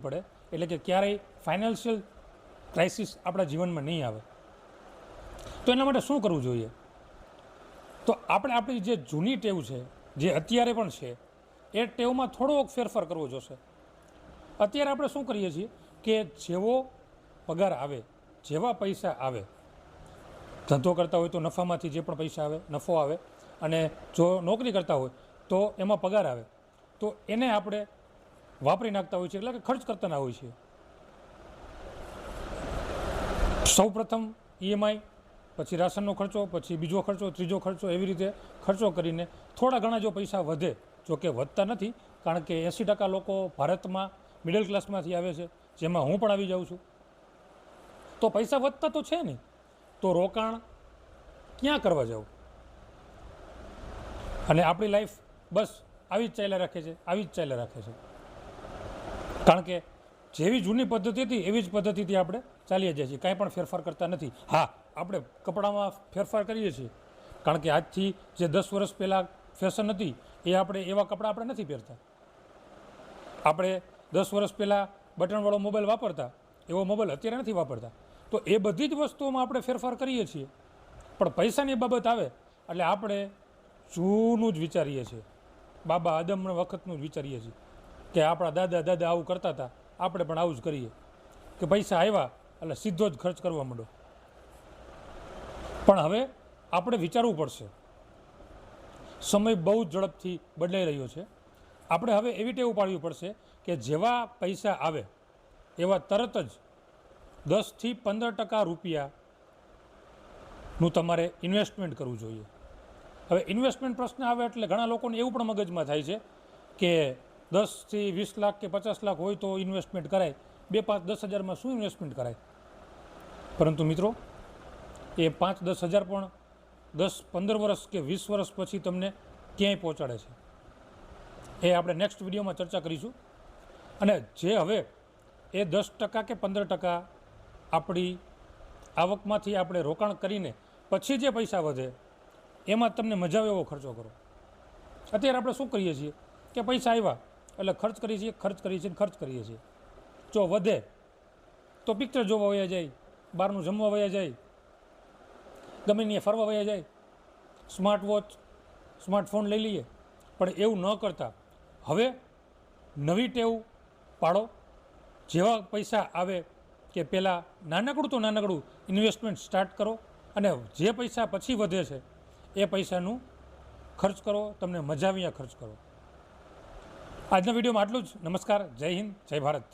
પડે એટલે કે ક્યારેય ફાઇનાન્શિયલ ક્રાઇસિસ આપણા જીવનમાં નહીં આવે. તો એના માટે શું કરવું જોઈએ? તો આપણે આપણી જે જૂની ટેવ છે, જે અત્યારે પણ છે, એ ટેવમાં થોડોક ફેરફાર કરવો જોશે. અત્યારે આપણે શું કરીએ છીએ કે જેવો પગાર આવે, જેવા પૈસા આવે, ધંધો કરતા હોય તો નફામાંથી જે પણ પૈસા આવે, નફો આવે, અને જો નોકરી કરતા હોય તો એમાં પગાર આવે, તો એને આપણે વાપરી નાખતા હોય છે, એટલે કે ખર્ચ કરતા ના હોય છે. સૌ પ્રથમ EMI, પછી રાશનનો ખર્ચો, પછી બીજો ખર્ચો, ત્રીજો ખર્ચો, એવી રીતે ખર્ચો કરીને થોડા ઘણા જો પૈસા વધે, જો કે વધતા નથી, કારણ કે 80% લોકો ભારતમાં મિડલ ક્લાસમાંથી આવે છે, જેમાં હું પણ આવી જાઉં છું. તો પૈસા વધતા તો છે નહીં, તો રોકાણ ક્યાં કરવા જાવ? અને આપણી લાઈફ બસ આવી જ ચાલ્યા રાખે છે, આવી જ ચાલ્યા રાખે છે. કારણ કે જેવી જૂની પદ્ધતિ હતી એવી જ પદ્ધતિથી આપણે ચાલીએ જઈએ છીએ, કાંઈ પણ ફેરફાર કરતા નથી. હા, આપણે કપડામાં ફેરફાર કરીએ છીએ, કારણ કે આજથી જે 10 વર્ષ પહેલાં ફેશન હતી એ આપણે એવા કપડાં આપણે નથી પહેરતા. આપણે 10 વર્ષ પહેલાં બટનવાળો મોબાઈલ વાપરતા, એવો મોબાઈલ અત્યારે નથી વાપરતા. તો એ બધી જ વસ્તુઓમાં આપણે ફેરફાર કરીએ છીએ, પણ પૈસાની બાબત આવે એટલે આપણે જૂનું જ વિચારીએ છીએ, બાબા આદમના વખતનું જ વિચારીએ છીએ કે આપણા દાદા આવું કરતા હતા, આપણે પણ આવું જ કરીએ, કે પૈસા આવ્યા એટલે સીધો જ ખર્ચ કરવા માંડો. પણ હવે આપણે વિચારવું પડશે. સમય બહુ જ ઝડપથી બદલાઈ રહ્યો છે. આપણે હવે એવી ટેવ પાડવી પડશે કે જેવા પૈસા આવે એવા તરત જ 10થી 15% રૂપિયાનું તમારે ઇન્વેસ્ટમેન્ટ કરવું જોઈએ. હવે ઇન્વેસ્ટમેન્ટ પ્રશ્ન આવે એટલે ઘણા લોકોને એવું પણ મગજમાં થાય છે કે 10 થી 20 લાખ કે 50 લાખ હોય તો ઇન્વેસ્ટમેન્ટ કરાય, 2, 5, 10 હજારમાં શું ઇન્વેસ્ટમેન્ટ કરાય? પરંતુ મિત્રો, એ 5-10 હજાર પણ 10-15 વર્ષ કે 20 વર્ષ પછી તમને ક્યાંય પહોંચાડે છે, એ આપણે નેક્સ્ટ વિડીયોમાં ચર્ચા કરીશું. અને જે હવે એ 10% કે 15% આપણી આવકમાંથી આપણે રોકાણ કરીને પછી જે પૈસા વધે એમાં તમને મજા આવે એવો ખર્ચો કરો. અત્યારે આપણે શું કરીએ છીએ કે પૈસા આવ્યા એટલે ખર્ચ કરીએ છીએ. જો વધે તો પિક્ચર જોવા વયા જાય, બહારનું જમવા વયા જાય, ગમે ત્યાં ફરવા વયા જાય, સ્માર્ટ વોચ, સ્માર્ટફોન લઈ લઈએ. પણ એવું ન કરતા હવે નવી ટેવ પાડો. જેવા પૈસા આવે કે પહેલાં નાનકડું ઇન્વેસ્ટમેન્ટ સ્ટાર્ટ કરો, અને જે પૈસા પછી વધે છે એ પૈસાનું ખર્ચ કરો, તમને મજા આવે ખર્ચ કરો. આજના વિડીયોમાં આટલું જ. નમસ્કાર, જય હિન્દ, જય ભારત.